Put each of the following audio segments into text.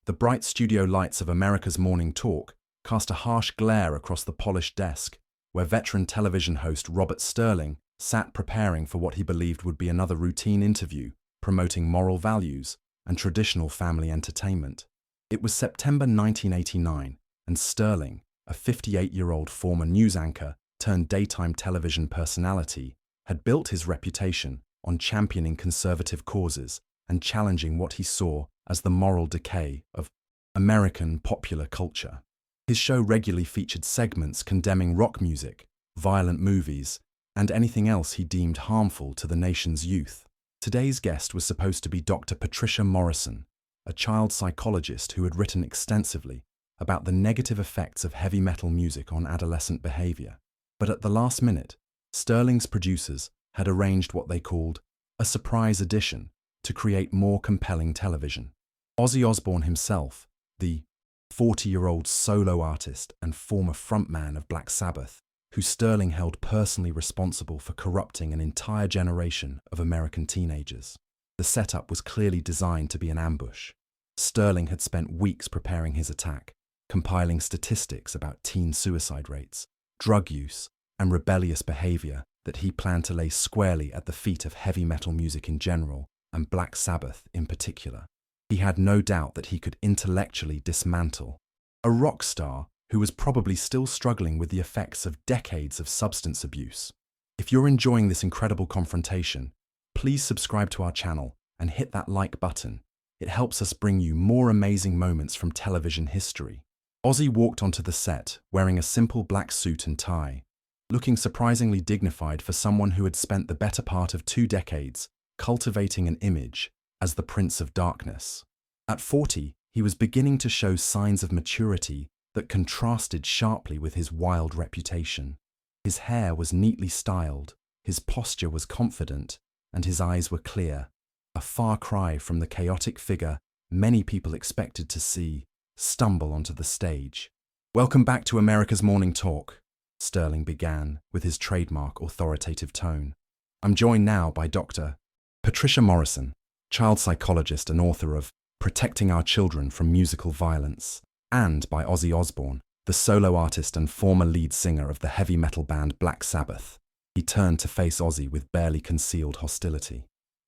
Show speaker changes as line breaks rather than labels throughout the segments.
The bright studio lights of America's Morning Talk cast a harsh glare across the polished desk, where veteran television host Robert Sterling sat preparing for what he believed would be another routine interview promoting moral values and traditional family entertainment. It was September 1989, and Sterling, a 58-year-old former news anchor turned daytime television personality, had built his reputation on championing conservative causes and challenging what he saw as the moral decay of American popular culture. His show regularly featured segments condemning rock music, violent movies, and anything else he deemed harmful to the nation's youth. Today's guest was supposed to be Dr. Patricia Morrison, a child psychologist who had written extensively about the negative effects of heavy metal music on adolescent behavior. But at the last minute, Sterling's producers had arranged what they called a surprise edition to create more compelling television. Ozzy Osbourne himself, the 40-year-old solo artist and former frontman of Black Sabbath, who Sterling held personally responsible for corrupting an entire generation of American teenagers. The setup was clearly designed to be an ambush. Sterling had spent weeks preparing his attack, compiling statistics about teen suicide rates, drug use, and rebellious behavior that he planned to lay squarely at the feet of heavy metal music in general and Black Sabbath in particular. He had no doubt that he could intellectually dismantle a rock star who was probably still struggling with the effects of decades of substance abuse. If you're enjoying this incredible confrontation, please subscribe to our channel and hit that like button. It helps us bring you more amazing moments from television history. Ozzy walked onto the set wearing a simple black suit and tie, looking surprisingly dignified for someone who had spent the better part of 2 decades cultivating an image as the Prince of Darkness. At 40, he was beginning to show signs of maturity that contrasted sharply with his wild reputation. His hair was neatly styled, his posture was confident, and his eyes were clear, a far cry from the chaotic figure many people expected to see stumble onto the stage. "Welcome back to America's Morning Talk," Sterling began with his trademark authoritative tone. "I'm joined now by Dr. Patricia Morrison, child psychologist and author of Protecting Our Children from Musical Violence, and by Ozzy Osbourne, the solo artist and former lead singer of the heavy metal band Black Sabbath." He turned to face Ozzy with barely concealed hostility.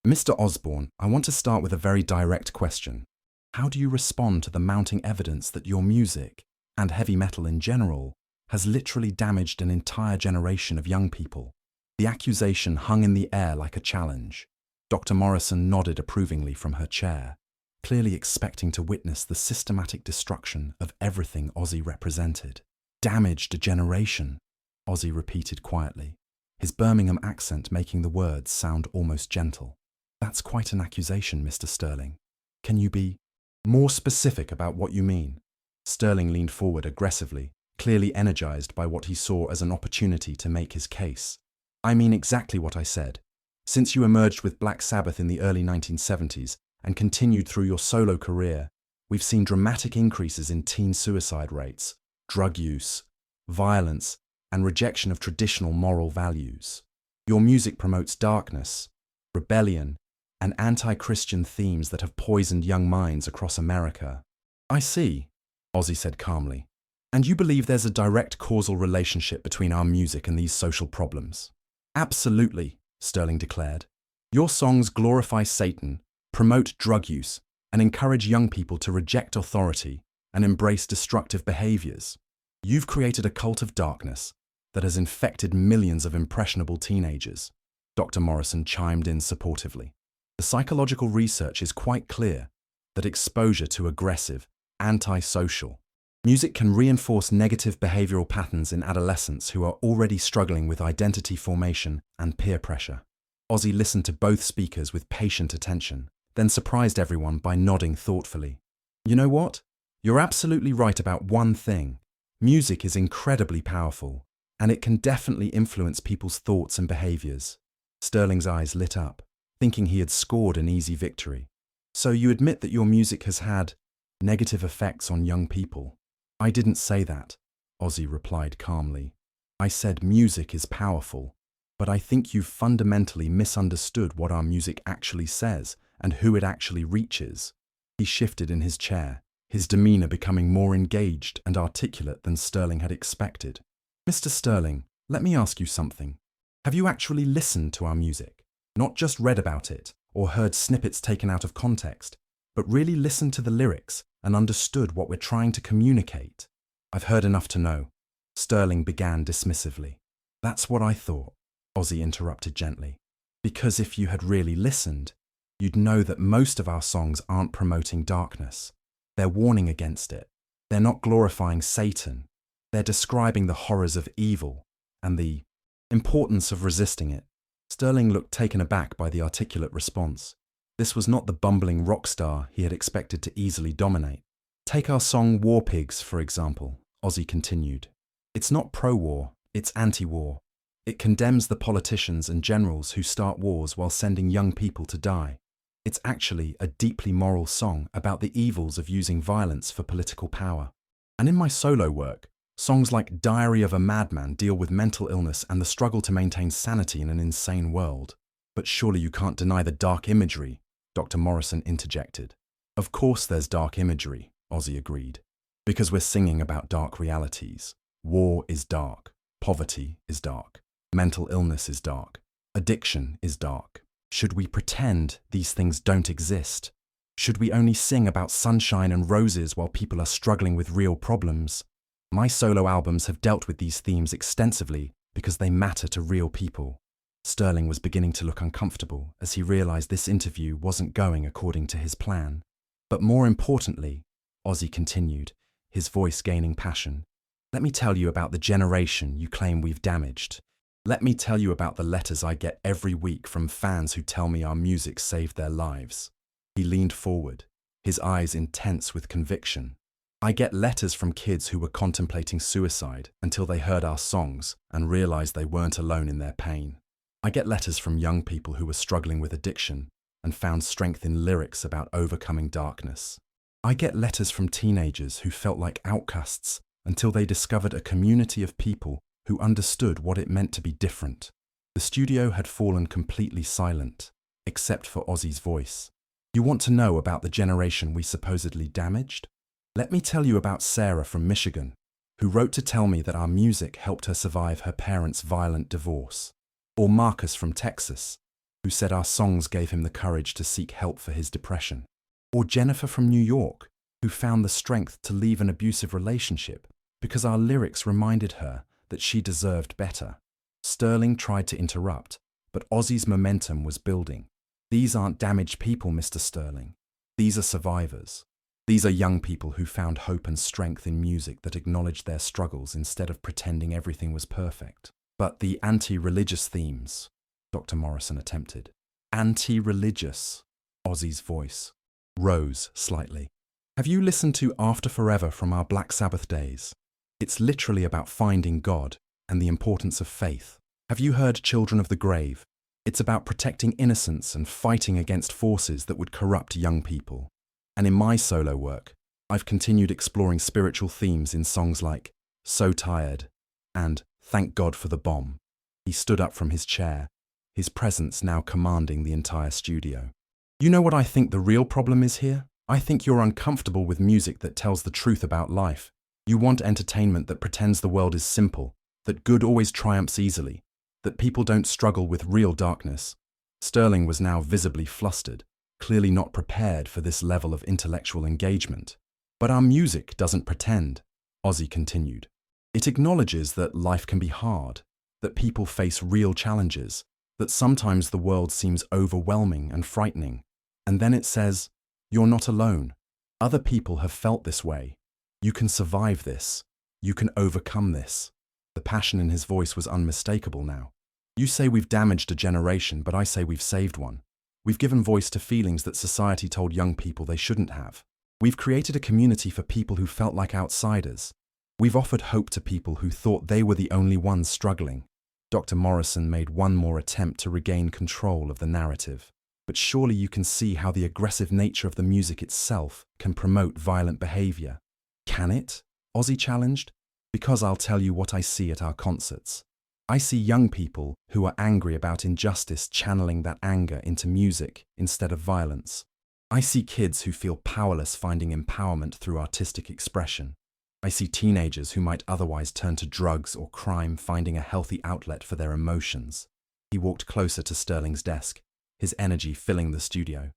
"Mr. Osbourne, I want to start with a very direct question. How do you respond to the mounting evidence that your music, and heavy metal in general, has literally damaged an entire generation of young people?" The accusation hung in the air like a challenge. Dr. Morrison nodded approvingly from her chair, clearly expecting to witness the systematic destruction of everything Ozzy represented. "Damaged a generation," Ozzy repeated quietly, his Birmingham accent making the words sound almost gentle. "That's quite an accusation, Mr. Sterling. Can you be more specific about what you mean?" Sterling leaned forward aggressively, clearly energized by what he saw as an opportunity to make his case. "I mean exactly what I said. Since you emerged with Black Sabbath in the early 1970s and continued through your solo career, we've seen dramatic increases in teen suicide rates, drug use, violence, and rejection of traditional moral values. Your music promotes darkness, rebellion, and anti-Christian themes that have poisoned young minds across America." "I see," Ozzy said calmly. "And you believe there's a direct causal relationship between our music and these social problems?" "Absolutely," Sterling declared. "Your songs glorify Satan, promote drug use, and encourage young people to reject authority and embrace destructive behaviors. You've created a cult of darkness that has infected millions of impressionable teenagers." Dr. Morrison chimed in supportively. "The psychological research is quite clear that exposure to aggressive, antisocial music can reinforce negative behavioral patterns in adolescents who are already struggling with identity formation and peer pressure." Ozzy listened to both speakers with patient attention, then surprised everyone by nodding thoughtfully. "You know what? You're absolutely right about one thing. Music is incredibly powerful, and it can definitely influence people's thoughts and behaviors." Sterling's eyes lit up, thinking he had scored an easy victory. "So you admit that your music has had negative effects on young people?" "I didn't say that," Ozzy replied calmly. "I said music is powerful, but I think you've fundamentally misunderstood what our music actually says and who it actually reaches." He shifted in his chair, his demeanor becoming more engaged and articulate than Sterling had expected. "Mr. Sterling, let me ask you something. Have you actually listened to our music? Not just read about it or heard snippets taken out of context, but really listened to the lyrics and understood what we're trying to communicate?" "I've heard enough to know," Sterling began dismissively. "That's what I thought," Ozzy interrupted gently. "Because if you had really listened, you'd know that most of our songs aren't promoting darkness. They're warning against it. They're not glorifying Satan. They're describing the horrors of evil and the importance of resisting it." Sterling looked taken aback by the articulate response. This was not the bumbling rock star he had expected to easily dominate. "Take our song War Pigs, for example," Ozzy continued. "It's not pro-war, it's anti-war. It condemns the politicians and generals who start wars while sending young people to die. It's actually a deeply moral song about the evils of using violence for political power." And in my solo work, songs like Diary of a Madman deal with mental illness and the struggle to maintain sanity in an insane world. "But surely you can't deny the dark imagery," Dr. Morrison interjected. "Of course there's dark imagery," Ozzy agreed, "because we're singing about dark realities. War is dark, poverty is dark, mental illness is dark, addiction is dark. Should we pretend these things don't exist? Should we only sing about sunshine and roses while people are struggling with real problems? My solo albums have dealt with these themes extensively because they matter to real people." Sterling was beginning to look uncomfortable as he realized this interview wasn't going according to his plan. "But more importantly," Ozzy continued, his voice gaining passion, "let me tell you about the generation you claim we've damaged. Let me tell you about the letters I get every week from fans who tell me our music saved their lives." He leaned forward, his eyes intense with conviction. "I get letters from kids who were contemplating suicide until they heard our songs and realized they weren't alone in their pain. I get letters from young people who were struggling with addiction and found strength in lyrics about overcoming darkness. I get letters from teenagers who felt like outcasts until they discovered a community of people who understood what it meant to be different." The studio had fallen completely silent, except for Ozzy's voice. "You want to know about the generation we supposedly damaged? Let me tell you about Sarah from Michigan, who wrote to tell me that our music helped her survive her parents' violent divorce. Or Marcus from Texas, who said our songs gave him the courage to seek help for his depression. Or Jennifer from New York, who found the strength to leave an abusive relationship because our lyrics reminded her that she deserved better." Sterling tried to interrupt, but Ozzy's momentum was building. "These aren't damaged people, Mr. Sterling. These are survivors. These are young people who found hope and strength in music that acknowledged their struggles instead of pretending everything was perfect." "But the anti-religious themes," Dr. Morrison attempted. "Anti-religious," Ozzy's voice rose slightly. "Have you listened to After Forever from our Black Sabbath days? It's literally about finding God and the importance of faith. Have you heard Children of the Grave? It's about protecting innocence and fighting against forces that would corrupt young people. And in my solo work, I've continued exploring spiritual themes in songs like So Tired and Thank God for the Bomb." He stood up from his chair, his presence now commanding the entire studio. "You know what I think the real problem is here? I think you're uncomfortable with music that tells the truth about life. You want entertainment that pretends the world is simple, that good always triumphs easily, that people don't struggle with real darkness." Sterling was now visibly flustered, clearly not prepared for this level of intellectual engagement. "But our music doesn't pretend," Ozzy continued. "It acknowledges that life can be hard, that people face real challenges, that sometimes the world seems overwhelming and frightening. And then it says, you're not alone. Other people have felt this way. You can survive this. You can overcome this." The passion in his voice was unmistakable now. "You say we've damaged a generation, but I say we've saved one. We've given voice to feelings that society told young people they shouldn't have. We've created a community for people who felt like outsiders. We've offered hope to people who thought they were the only ones struggling." Dr. Morrison made one more attempt to regain control of the narrative. "But surely you can see how the aggressive nature of the music itself can promote violent behavior." "Can it?" Ozzy challenged. "Because I'll tell you what I see at our concerts. I see young people who are angry about injustice channeling that anger into music instead of violence. I see kids who feel powerless finding empowerment through artistic expression. I see teenagers who might otherwise turn to drugs or crime finding a healthy outlet for their emotions. He walked closer to Sterling's desk, his energy filling the studio.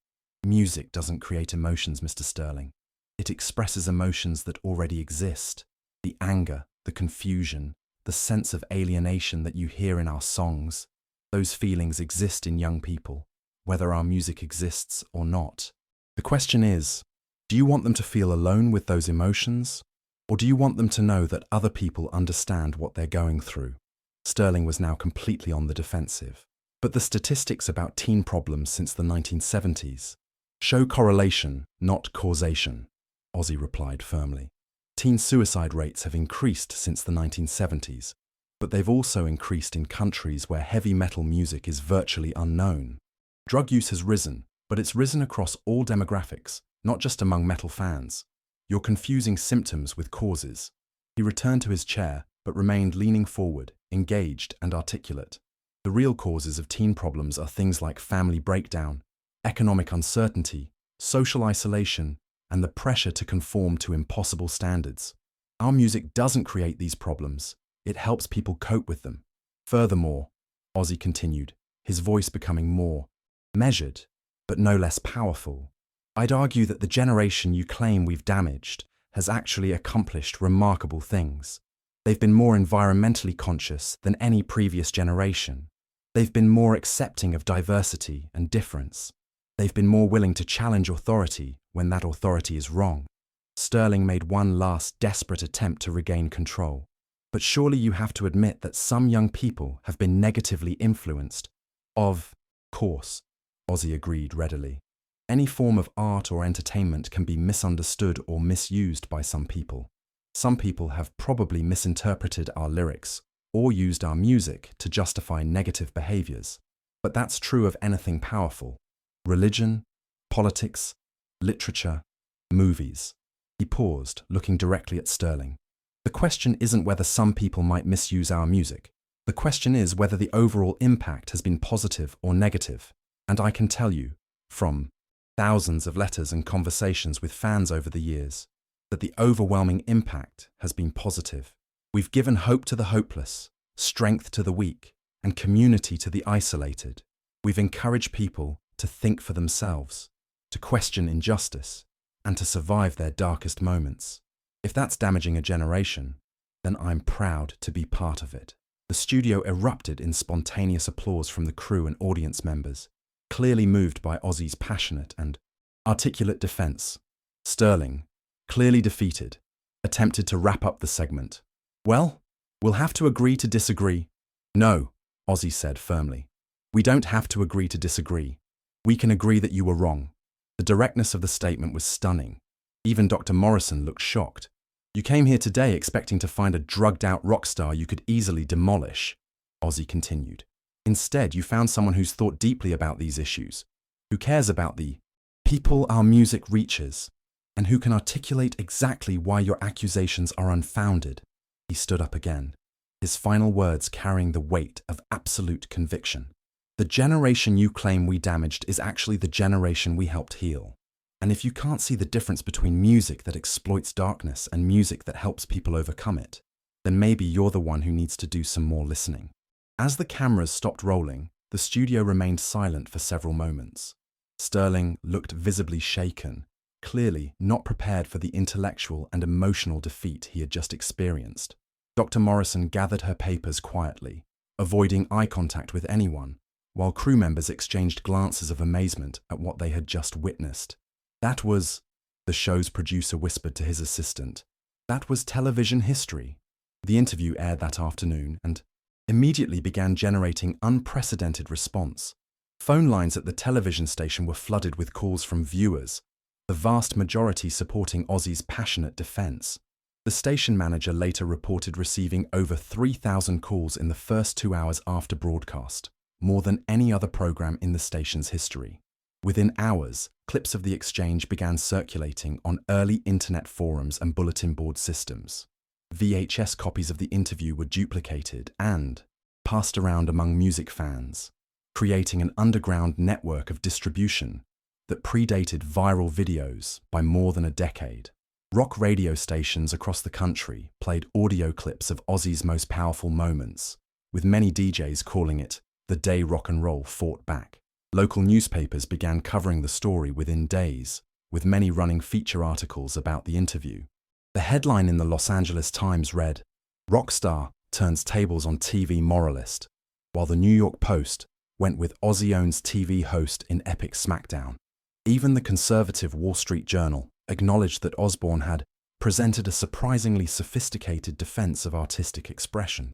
Music doesn't create emotions, Mr. Sterling. It expresses emotions that already exist. The anger, the confusion, the sense of alienation that you hear in our songs. Those feelings exist in young people, whether our music exists or not. The question is, do you want them to feel alone with those emotions? Or do you want them to know that other people understand what they're going through? Sterling was now completely on the defensive. But the statistics about teen problems since the 1970s show correlation, not causation, Ozzy replied firmly. Teen suicide rates have increased since the 1970s, but they've also increased in countries where heavy metal music is virtually unknown. Drug use has risen, but it's risen across all demographics, not just among metal fans. You're confusing symptoms with causes. He returned to his chair, but remained leaning forward, engaged and articulate. The real causes of teen problems are things like family breakdown, economic uncertainty, social isolation, and the pressure to conform to impossible standards. Our music doesn't create these problems. It helps people cope with them. Furthermore, Ozzy continued, his voice becoming more measured, but no less powerful. I'd argue that the generation you claim we've damaged has actually accomplished remarkable things. They've been more environmentally conscious than any previous generation. They've been more accepting of diversity and difference. They've been more willing to challenge authority when that authority is wrong. Sterling made one last desperate attempt to regain control. But surely you have to admit that some young people have been negatively influenced. Of course, Ozzy agreed readily. Any form of art or entertainment can be misunderstood or misused by some people. Some people have probably misinterpreted our lyrics or used our music to justify negative behaviors. But that's true of anything powerful. Religion, politics, literature, movies. He paused, looking directly at Sterling. The question isn't whether some people might misuse our music. The question is whether the overall impact has been positive or negative. And I can tell you, from thousands of letters and conversations with fans over the years, that the overwhelming impact has been positive. We've given hope to the hopeless, strength to the weak, and community to the isolated. We've encouraged people to think for themselves, to question injustice, and to survive their darkest moments. If that's damaging a generation, then I'm proud to be part of it. The studio erupted in spontaneous applause from the crew and audience members, clearly moved by Ozzy's passionate and articulate defense. Sterling, clearly defeated, attempted to wrap up the segment. Well, we'll have to agree to disagree. No, Ozzy said firmly. We don't have to agree to disagree. We can agree that you were wrong. The directness of the statement was stunning. Even Dr. Morrison looked shocked. You came here today expecting to find a drugged-out rock star you could easily demolish, Ozzy continued. Instead, you found someone who's thought deeply about these issues, who cares about the people our music reaches, and who can articulate exactly why your accusations are unfounded. He stood up again, his final words carrying the weight of absolute conviction. The generation you claim we damaged is actually the generation we helped heal. And if you can't see the difference between music that exploits darkness and music that helps people overcome it, then maybe you're the one who needs to do some more listening. As the cameras stopped rolling, the studio remained silent for several moments. Sterling looked visibly shaken, clearly not prepared for the intellectual and emotional defeat he had just experienced. Dr. Morrison gathered her papers quietly, avoiding eye contact with anyone, while crew members exchanged glances of amazement at what they had just witnessed. That was, the show's producer whispered to his assistant, that was television history. The interview aired that afternoon and immediately began generating unprecedented response. Phone lines at the television station were flooded with calls from viewers, the vast majority supporting Ozzy's passionate defense. The station manager later reported receiving over 3,000 calls in the first 2 hours after broadcast, more than any other program in the station's history. Within hours, clips of the exchange began circulating on early internet forums and bulletin board systems. VHS copies of the interview were duplicated and passed around among music fans, creating an underground network of distribution that predated viral videos by more than a decade. Rock radio stations across the country played audio clips of Ozzy's most powerful moments, with many DJs calling it the day rock and roll fought back. Local newspapers began covering the story within days, with many running feature articles about the interview. The headline in the Los Angeles Times read, "Rock star turns tables on TV moralist," while the New York Post went with "Ozzy owns TV host in epic smackdown." Even the conservative Wall Street Journal acknowledged that Osbourne had presented a surprisingly sophisticated defense of artistic expression.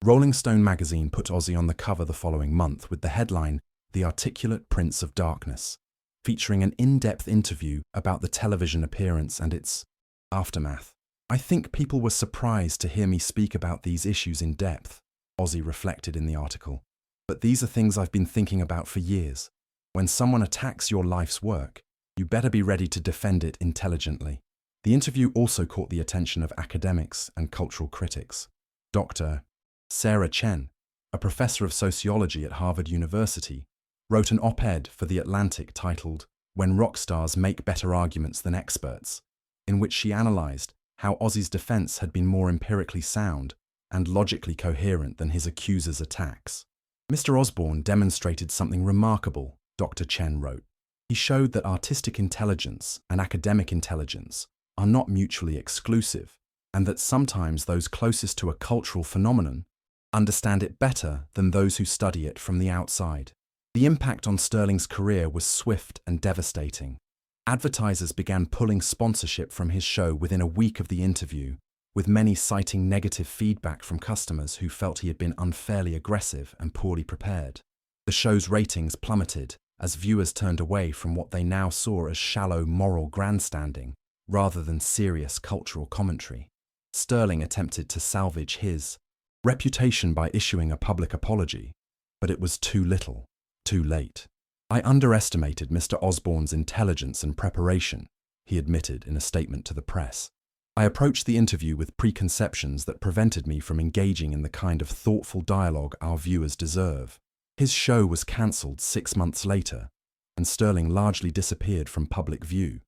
Rolling Stone magazine put Ozzy on the cover the following month with the headline, "The Articulate Prince of Darkness," featuring an in-depth interview about the television appearance and its aftermath. "I think people were surprised to hear me speak about these issues in depth," Ozzy reflected in the article. "But these are things I've been thinking about for years. When someone attacks your life's work, you better be ready to defend it intelligently." The interview also caught the attention of academics and cultural critics. Dr. Sarah Chen, a professor of sociology at Harvard University, wrote an op-ed for The Atlantic titled "When Rock Stars Make Better Arguments Than Experts," in which she analyzed how Ozzy's defense had been more empirically sound and logically coherent than his accusers' attacks. "Mr. Osbourne demonstrated something remarkable," Dr. Chen wrote. "He showed that artistic intelligence and academic intelligence are not mutually exclusive, and that sometimes those closest to a cultural phenomenon understand it better than those who study it from the outside." The impact on Sterling's career was swift and devastating. Advertisers began pulling sponsorship from his show within a week of the interview, with many citing negative feedback from customers who felt he had been unfairly aggressive and poorly prepared. The show's ratings plummeted as viewers turned away from what they now saw as shallow moral grandstanding rather than serious cultural commentary. Sterling attempted to salvage his reputation by issuing a public apology, but it was too little, too late. "I underestimated Mr. Osbourne's intelligence and preparation," he admitted in a statement to the press. "I approached the interview with preconceptions that prevented me from engaging in the kind of thoughtful dialogue our viewers deserve." His show was cancelled 6 months later, and Sterling largely disappeared from public view.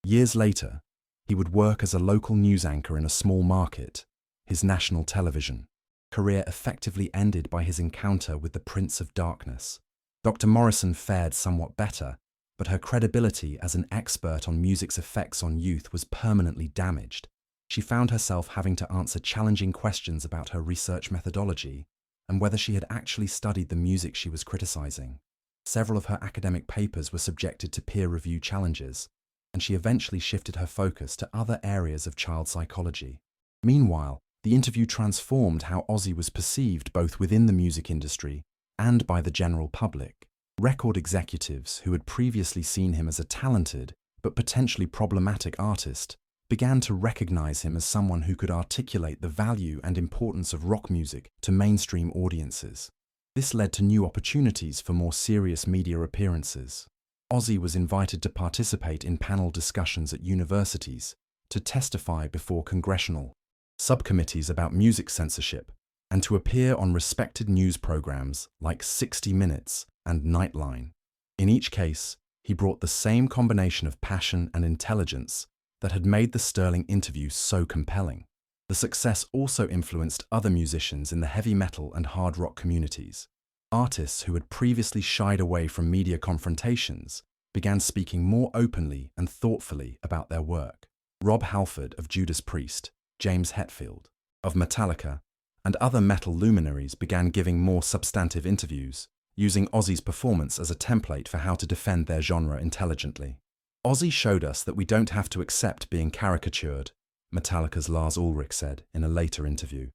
Years later, he would work as a local news anchor in a small market, his national television career effectively ended by his encounter with the Prince of Darkness. Dr. Morrison fared somewhat better, but her credibility as an expert on music's effects on youth was permanently damaged. She found herself having to answer challenging questions about her research methodology and whether she had actually studied the music she was criticizing. Several of her academic papers were subjected to peer review challenges, and she eventually shifted her focus to other areas of child psychology. Meanwhile, the interview transformed how Ozzy was perceived both within the music industry and by the general public. Record executives who had previously seen him as a talented but potentially problematic artist began to recognize him as someone who could articulate the value and importance of rock music to mainstream audiences. This led to new opportunities for more serious media appearances. Ozzy was invited to participate in panel discussions at universities, to testify before congressional subcommittees about music censorship, and to appear on respected news programs like 60 Minutes and Nightline. In each case, he brought the same combination of passion and intelligence that had made the Sterling interview so compelling. The success also influenced other musicians in the heavy metal and hard rock communities. Artists who had previously shied away from media confrontations began speaking more openly and thoughtfully about their work. Rob Halford of Judas Priest, James Hetfield of Metallica, and other metal luminaries began giving more substantive interviews, using Ozzy's performance as a template for how to defend their genre intelligently. "Ozzy showed us that we don't have to accept being caricatured," Metallica's Lars Ulrich said in a later interview.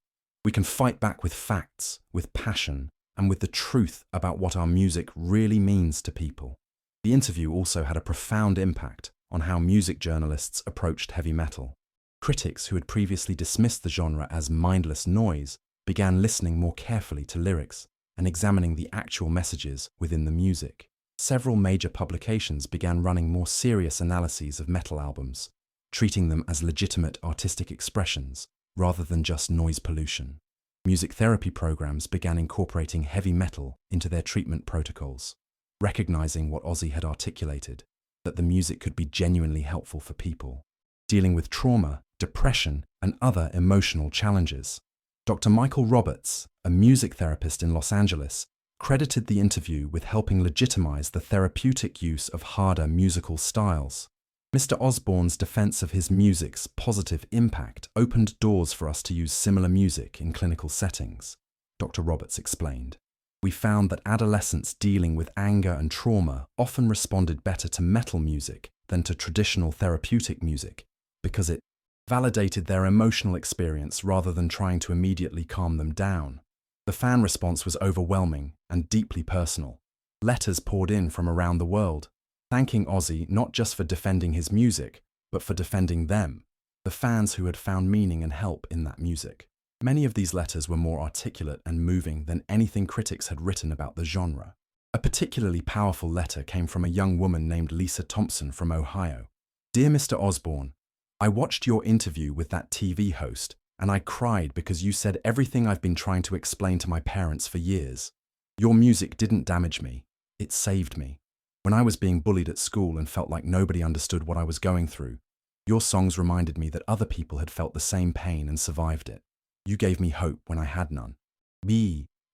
"We can fight back with facts, with passion, and with the truth about what our music really means to people." The interview also had a profound impact on how music journalists approached heavy metal. Critics who had previously dismissed the genre as mindless noise began listening more carefully to lyrics and examining the actual messages within the music. Several major publications began running more serious analyses of metal albums, treating them as legitimate artistic expressions rather than just noise pollution. Music therapy programs began incorporating heavy metal into their treatment protocols, recognizing what Ozzy had articulated. that the music could be genuinely helpful for people dealing with trauma, depression, and other emotional challenges. Dr. Michael Roberts, a music therapist in Los Angeles, credited the interview with helping legitimize the therapeutic use of harder musical styles. Mr. Osbourne's defense of his music's positive impact opened doors for us to use similar music in clinical settings, Dr. Roberts explained. We found that adolescents dealing with anger and trauma often responded better to metal music than to traditional therapeutic music because it validated their emotional experience rather than trying to immediately calm them down. The fan response was overwhelming and deeply personal. Letters poured in from around the world, thanking Ozzy not just for defending his music, but for defending them, the fans who had found meaning and help in that music. Many of these letters were more articulate and moving than anything critics had written about the genre. A particularly powerful letter came from a young woman named Lisa Thompson from Ohio. "Dear Mr. Osbourne, I watched your interview with that TV host, and I cried because you said everything I've been trying to explain to my parents for years. Your music didn't damage me, it saved me. When I was being bullied at school and felt like nobody understood what I was going through, your songs reminded me that other people had felt the same pain and survived it. You gave me hope when I had none."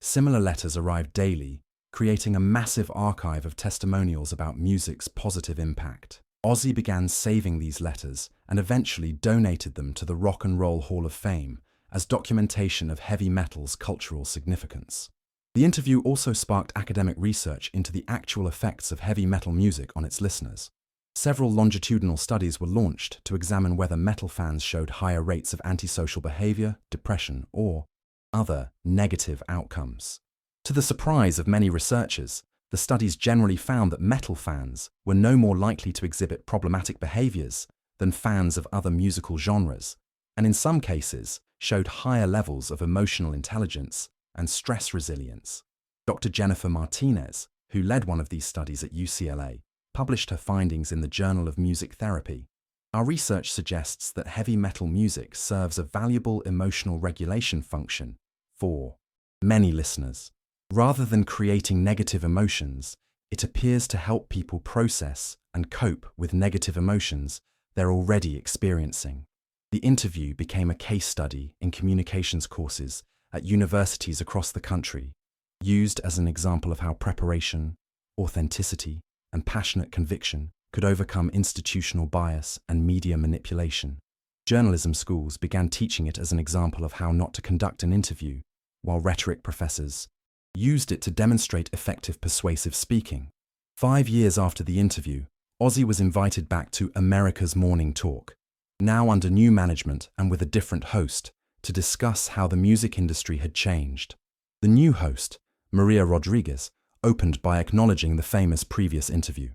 Similar letters arrived daily, creating a massive archive of testimonials about music's positive impact. Ozzy began saving these letters and eventually donated them to the Rock and Roll Hall of Fame as documentation of heavy metal's cultural significance. The interview also sparked academic research into the actual effects of heavy metal music on its listeners. Several longitudinal studies were launched to examine whether metal fans showed higher rates of antisocial behavior, depression, or other negative outcomes. To the surprise of many researchers, the studies generally found that metal fans were no more likely to exhibit problematic behaviors than fans of other musical genres, and in some cases showed higher levels of emotional intelligence and stress resilience. Dr. Jennifer Martinez, who led one of these studies at UCLA, published her findings in the Journal of Music Therapy. Our research suggests that heavy metal music serves a valuable emotional regulation function for many listeners. Rather than creating negative emotions, it appears to help people process and cope with negative emotions they're already experiencing. The interview became a case study in communications courses at universities across the country, used as an example of how preparation, authenticity, and passionate conviction could overcome institutional bias and media manipulation. Journalism schools began teaching it as an example of how not to conduct an interview, while rhetoric professors used it to demonstrate effective persuasive speaking. 5 years after the interview, Ozzy was invited back to America's Morning Talk, now under new management and with a different host, to discuss how the music industry had changed. The new host, Maria Rodriguez, opened by acknowledging the famous previous interview.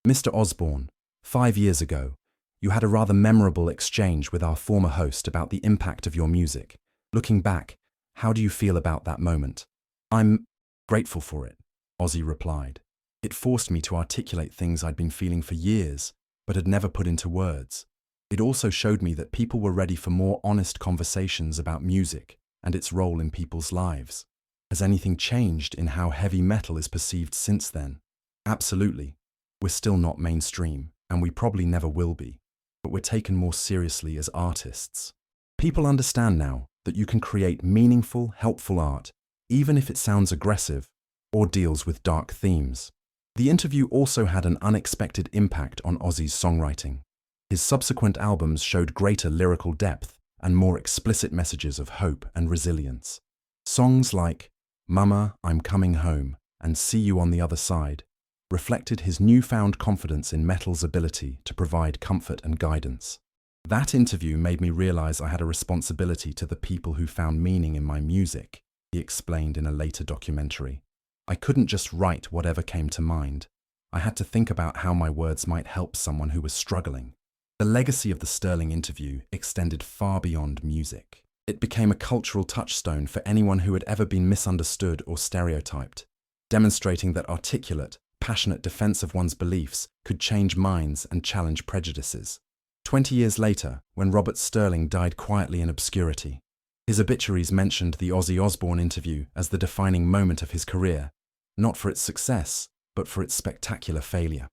"Mr. Osbourne, 5 years ago, you had a rather memorable exchange with our former host about the impact of your music. Looking back, how do you feel about that moment?" "I'm grateful for it," Ozzy replied. "It forced me to articulate things I'd been feeling for years, but had never put into words. It also showed me that people were ready for more honest conversations about music and its role in people's lives. Has anything changed in how heavy metal is perceived since then?" "Absolutely. We're still not mainstream, and we probably never will be, but we're taken more seriously as artists. People understand now that you can create meaningful, helpful art even if it sounds aggressive or deals with dark themes." The interview also had an unexpected impact on Ozzy's songwriting. His subsequent albums showed greater lyrical depth and more explicit messages of hope and resilience. Songs like "Mama, I'm Coming Home" and "See You on the Other Side" reflected his newfound confidence in metal's ability to provide comfort and guidance. "That interview made me realize I had a responsibility to the people who found meaning in my music," he explained in a later documentary. "I couldn't just write whatever came to mind. I had to think about how my words might help someone who was struggling." The legacy of the Sterling interview extended far beyond music. It became a cultural touchstone for anyone who had ever been misunderstood or stereotyped, demonstrating that articulate, passionate defense of one's beliefs could change minds and challenge prejudices. 20 years later, when Robert Sterling died quietly in obscurity, his obituaries mentioned the Ozzy Osbourne interview as the defining moment of his career, not for its success, but for its spectacular failure.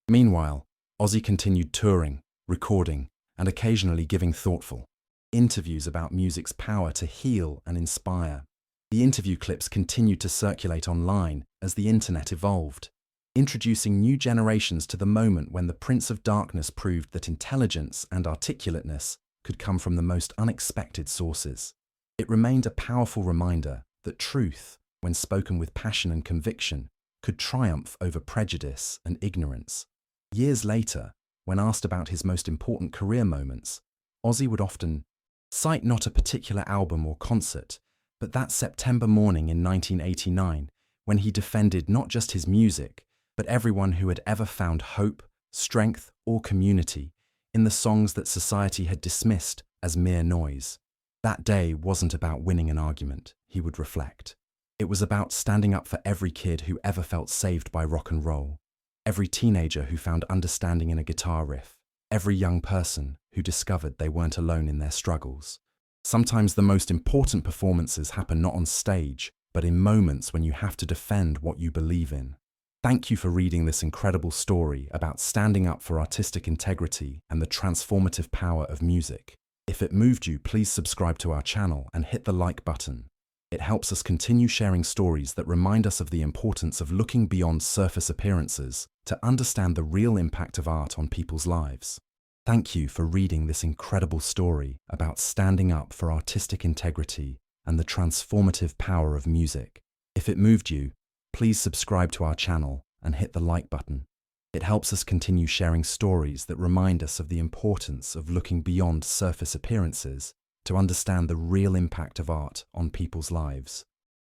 Meanwhile, Ozzy continued touring, recording, and occasionally giving thoughtful interviews about music's power to heal and inspire. The interview clips continued to circulate online as the internet evolved, introducing new generations to the moment when the Prince of Darkness proved that intelligence and articulateness could come from the most unexpected sources. It remained a powerful reminder that truth, when spoken with passion and conviction, could triumph over prejudice and ignorance. Years later, when asked about his most important career moments, Ozzy would often cite not a particular album or concert, but that September morning in 1989, when he defended not just his music, but everyone who had ever found hope, strength, or community in the songs that society had dismissed as mere noise. That day wasn't about winning an argument, he would reflect. It was about standing up for every kid who ever felt saved by rock and roll, every teenager who found understanding in a guitar riff, every young person who discovered they weren't alone in their struggles. Sometimes the most important performances happen not on stage, but in moments when you have to defend what you believe in. Thank you for reading this incredible story about standing up for artistic integrity and the transformative power of music. If it moved you, please subscribe to our channel and hit the like button. It helps us continue sharing stories that remind us of the importance of looking beyond surface appearances to understand the real impact of art on people's lives. Thank you for reading this incredible story about standing up for artistic integrity and the transformative power of music. If it moved you, please subscribe to our channel and hit the like button. It helps us continue sharing stories that remind us of the importance of looking beyond surface appearances to understand the real impact of art on people's lives.